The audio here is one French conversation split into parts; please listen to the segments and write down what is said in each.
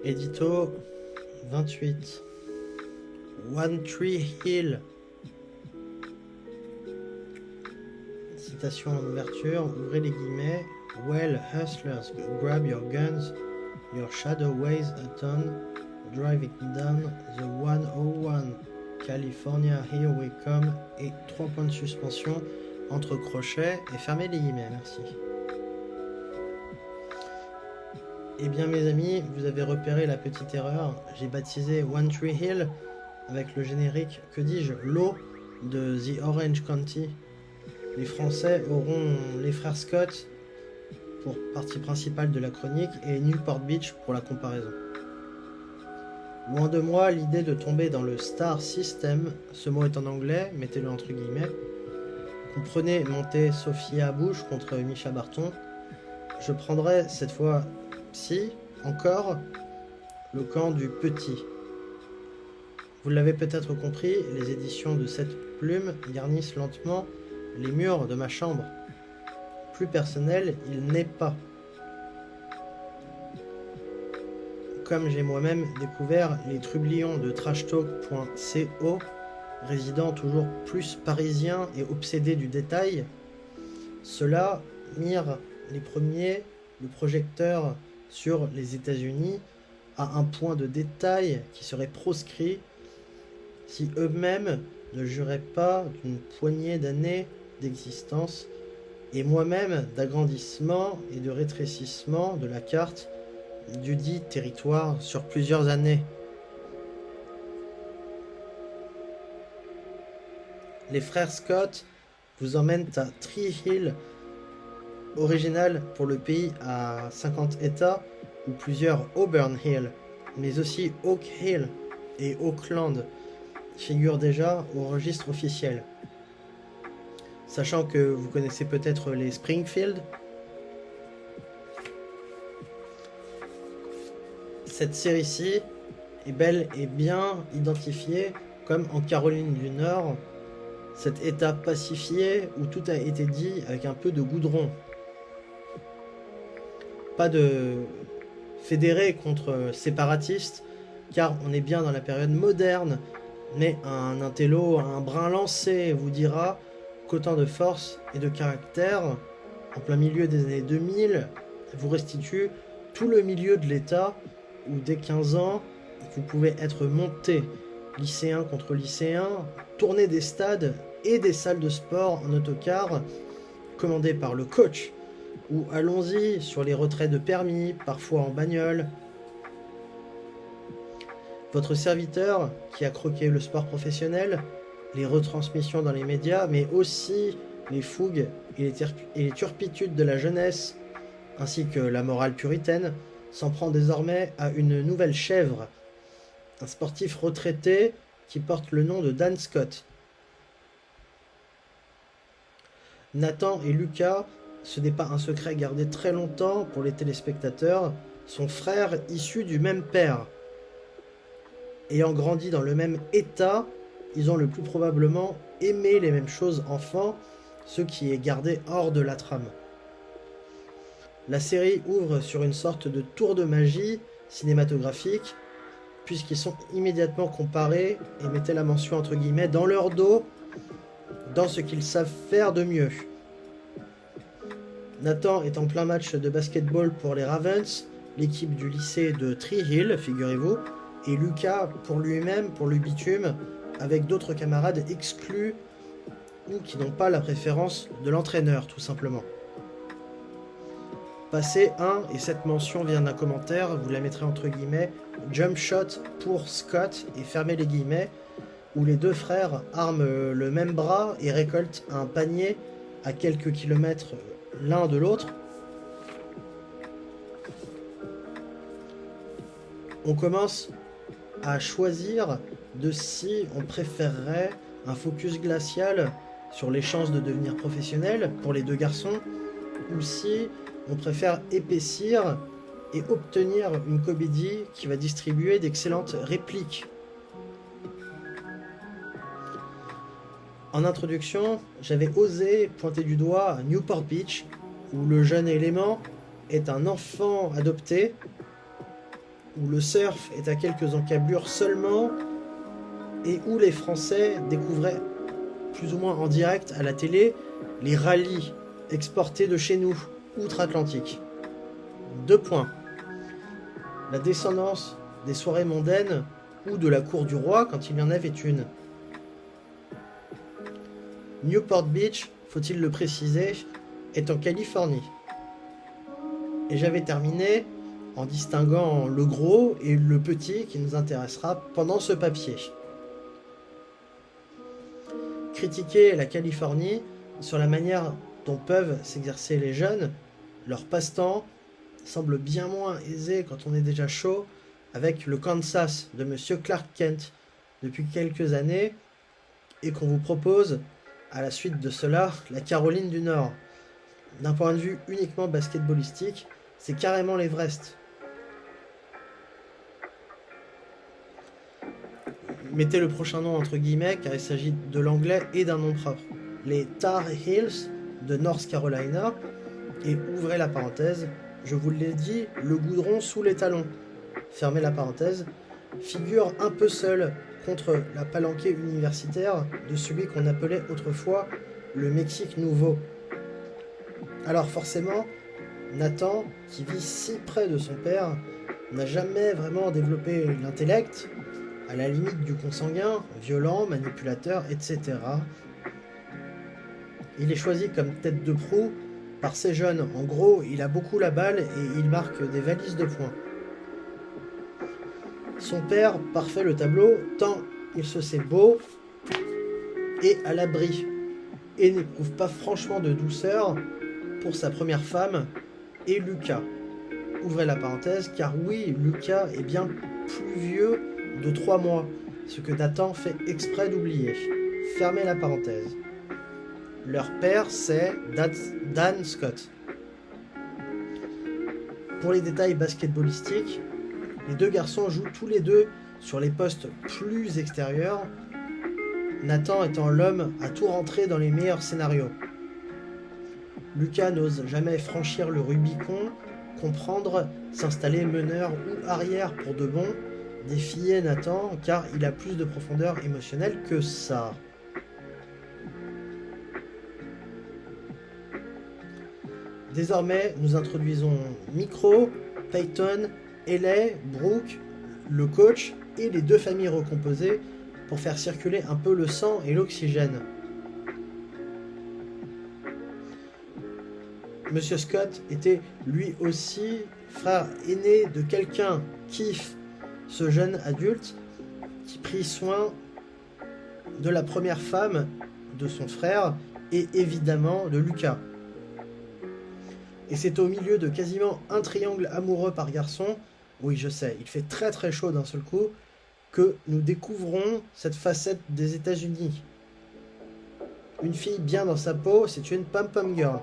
Édito 28. One Tree Hill. Citation en ouverture, ouvrez les guillemets. Well, hustlers, grab your guns. Your shadow weighs a ton. Driving down the 101. California, here we come. Et 3 points de suspension entre crochets et fermez les guillemets, merci. Eh bien mes amis, vous avez repéré la petite erreur. J'ai baptisé One Tree Hill avec le générique, que dis-je, l'eau de The Orange County. Les Français auront les frères Scott pour partie principale de la chronique et Newport Beach pour la comparaison. Loin de moi l'idée de tomber dans le star system, ce mot est en anglais, mettez-le entre guillemets. Comprenez monter Sophia Bush contre Mischa Barton. Je prendrai cette fois-ci encore le camp du petit. Vous l'avez peut-être compris, les éditions de cette plume garnissent lentement les murs de ma chambre. Plus personnel, il n'est pas. Comme j'ai moi-même découvert les trublions de trashtalk.co, résidents toujours plus parisiens et obsédés du détail, ceux-là mirent les premiers le projecteur sur les États-Unis à un point de détail qui serait proscrit si eux-mêmes ne juraient pas d'une poignée d'années d'existence et moi-même d'agrandissement et de rétrécissement de la carte du dit territoire sur plusieurs années. Les frères Scott vous emmènent à Tree Hill, original pour le pays à 50 États, ou plusieurs Auburn Hill, mais aussi Oak Hill et Oakland figurent déjà au registre officiel. Sachant que vous connaissez peut-être les Springfield, cette série-ci est bel et bien identifiée comme en Caroline du Nord, cet état pacifié où tout a été dit avec un peu de goudron. Pas de fédérés contre séparatistes, car on est bien dans la période moderne, mais un intello, un brin lancé vous dira qu'autant de force et de caractère, en plein milieu des années 2000, vous restitue tout le milieu de l'État où dès 15 ans, vous pouvez être monté, lycéen contre lycéen, tourner des stades et des salles de sport en autocar, commandé par le coach, ou allons-y sur les retraits de permis, parfois en bagnole. Votre serviteur, qui a croqué le sport professionnel, les retransmissions dans les médias, mais aussi les fougues et les turpitudes de la jeunesse, ainsi que la morale puritaine, s'en prend désormais à une nouvelle chèvre, un sportif retraité qui porte le nom de Dan Scott. Nathan et Lucas, ce n'est pas un secret gardé très longtemps pour les téléspectateurs, sont frères issus du même père. Ayant grandi dans le même état, ils ont le plus probablement aimé les mêmes choses enfants, ce qui est gardé hors de la trame. La série ouvre sur une sorte de tour de magie cinématographique, puisqu'ils sont immédiatement comparés et mettaient la mention entre guillemets dans leur dos, dans ce qu'ils savent faire de mieux. Nathan est en plein match de basketball pour les Ravens, l'équipe du lycée de Tree Hill, figurez-vous, et Lucas pour lui-même, pour le bitume, avec d'autres camarades exclus ou qui n'ont pas la préférence de l'entraîneur, tout simplement. Passez 1, et cette mention vient d'un commentaire, vous la mettrez entre guillemets, jump shot pour Scott, et fermez les guillemets, où les deux frères arment le même bras et récoltent un panier à quelques kilomètres l'un de l'autre. On commence à choisir de si on préférerait un focus glacial sur les chances de devenir professionnel pour les deux garçons, ou si on préfère épaissir et obtenir une comédie qui va distribuer d'excellentes répliques. En introduction, j'avais osé pointer du doigt Newport Beach, où le jeune élément est un enfant adopté où le surf est à quelques encablures seulement et où les Français découvraient plus ou moins en direct à la télé les rallyes exportés de chez nous, outre-Atlantique. 2 points. La descendance des soirées mondaines ou de la cour du roi quand il y en avait une. Newport Beach, faut-il le préciser, est en Californie. Et j'avais terminé en distinguant le gros et le petit qui nous intéressera pendant ce papier. Critiquer la Californie sur la manière dont peuvent s'exercer les jeunes, leur passe-temps semble bien moins aisé quand on est déjà chaud avec le Kansas de Monsieur Clark Kent depuis quelques années et qu'on vous propose à la suite de cela la Caroline du Nord. D'un point de vue uniquement basketballistique, c'est carrément l'Everest. Mettez le prochain nom entre guillemets car il s'agit de l'anglais et d'un nom propre. Les Tar Heels de North Carolina et ouvrez la parenthèse, je vous l'ai dit, le goudron sous les talons, fermez la parenthèse, figure un peu seul contre la palanquée universitaire de celui qu'on appelait autrefois le Mexique nouveau. Alors forcément, Nathan, qui vit si près de son père, n'a jamais vraiment développé l'intellect, à la limite du consanguin, violent, manipulateur, etc. Il est choisi comme tête de proue par ces jeunes. En gros, il a beaucoup la balle et il marque des valises de points. Son père parfait le tableau tant il se sait beau et à l'abri et n'éprouve pas franchement de douceur pour sa première femme et Lucas. Ouvrez la parenthèse, car oui, Lucas est bien plus vieux de 3 mois, ce que Nathan fait exprès d'oublier. Fermez la parenthèse. Leur père, c'est Dan Scott. Pour les détails basketballistiques, les deux garçons jouent tous les deux sur les postes plus extérieurs, Nathan étant l'homme à tout rentrer dans les meilleurs scénarios. Lucas n'ose jamais franchir le Rubicon, comprendre, s'installer meneur ou arrière pour de bon, défier Nathan car il a plus de profondeur émotionnelle que ça. Désormais, nous introduisons Micro, Peyton, Ellie, Brooke, le coach et les deux familles recomposées pour faire circuler un peu le sang et l'oxygène. Monsieur Scott était lui aussi frère aîné de quelqu'un, Keith, ce jeune adulte qui prit soin de la première femme de son frère et évidemment de Lucas. Et c'est au milieu de quasiment un triangle amoureux par garçon, oui je sais, il fait très très chaud d'un seul coup, que nous découvrons cette facette des États-Unis. Une fille bien dans sa peau, c'est une pom-pom girl.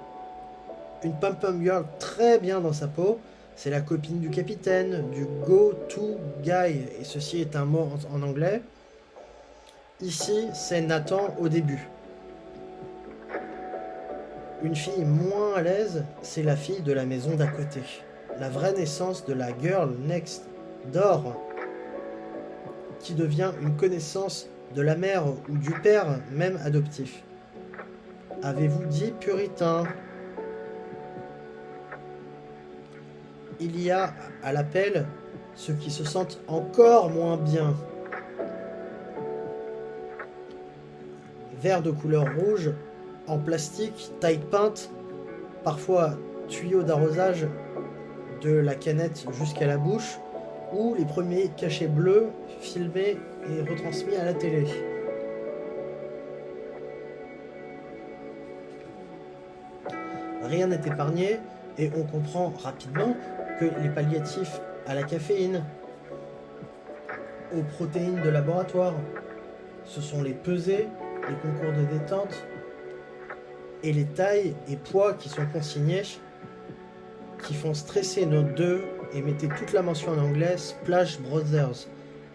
Une pom-pom girl très bien dans sa peau, c'est la copine du capitaine, du go-to guy, et ceci est un mot en anglais. Ici, c'est Nathan au début. Une fille moins à l'aise, c'est la fille de la maison d'à côté. La vraie naissance de la girl next door, qui devient une connaissance de la mère ou du père, même adoptif. Avez-vous dit puritain ? Il y a à l'appel ceux qui se sentent encore moins bien. Verre de couleur rouge, en plastique, taille peinte, parfois tuyau d'arrosage de la canette jusqu'à la bouche, ou les premiers cachets bleus filmés et retransmis à la télé. Rien n'est épargné et on comprend rapidement que les palliatifs à la caféine, aux protéines de laboratoire, ce sont les pesées, les concours de détente et les tailles et poids qui sont consignés, qui font stresser nos deux et mettez toute la mention en anglais Splash Brothers,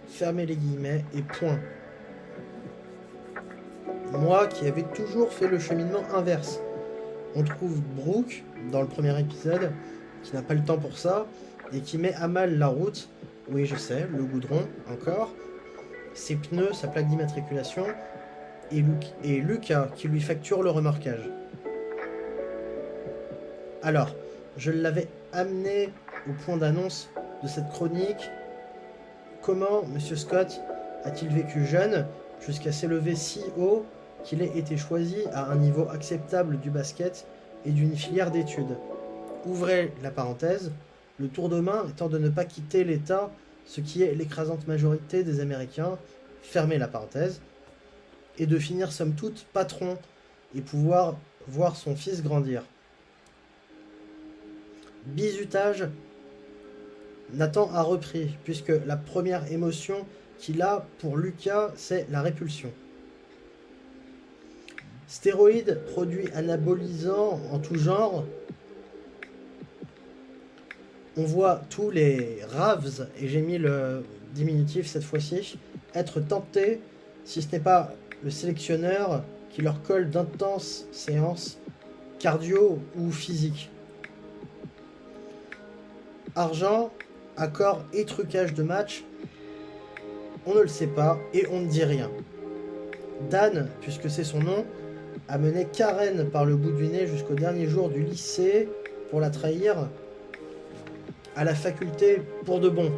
fermez les guillemets et point. Moi qui avais toujours fait le cheminement inverse, on trouve Brooke dans le premier épisode qui n'a pas le temps pour ça et qui met à mal la route Oui, je sais, le goudron, encore. Ses pneus, sa plaque d'immatriculation. Et Lucas qui lui facture le remorquage. Alors, je l'avais amené au point d'annonce de cette chronique. Comment Monsieur Scott a-t-il vécu jeune jusqu'à s'élever si haut qu'il ait été choisi à un niveau acceptable du basket et d'une filière d'études? Ouvrez la parenthèse, le tour de main étant de ne pas quitter l'État, ce qui est l'écrasante majorité des Américains, fermez la parenthèse, et de finir somme toute patron et pouvoir voir son fils grandir. Bizutage, Nathan a repris, puisque la première émotion qu'il a pour Lucas, c'est la répulsion. Stéroïdes, produits anabolisants en tout genre. On voit tous les Ravs, et j'ai mis le diminutif cette fois-ci, être tentés, si ce n'est pas le sélectionneur qui leur colle d'intenses séances cardio ou physique. Argent, accord et trucage de match, on ne le sait pas et on ne dit rien. Dan, puisque c'est son nom, a mené Karen par le bout du nez jusqu'au dernier jour du lycée pour la trahir à la faculté pour de bon,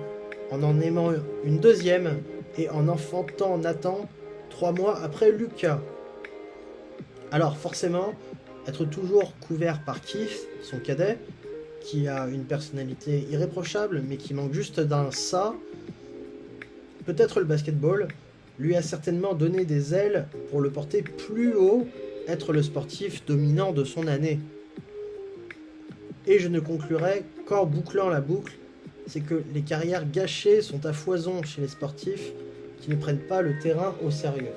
en aimant une deuxième et en enfantant Nathan 3 mois après Lucas. Alors forcément, être toujours couvert par Keith, son cadet, qui a une personnalité irréprochable, mais qui manque juste d'un ça, peut-être le basketball, lui a certainement donné des ailes pour le porter plus haut, être le sportif dominant de son année. Et je ne conclurai qu'en bouclant la boucle, c'est que les carrières gâchées sont à foison chez les sportifs qui ne prennent pas le terrain au sérieux.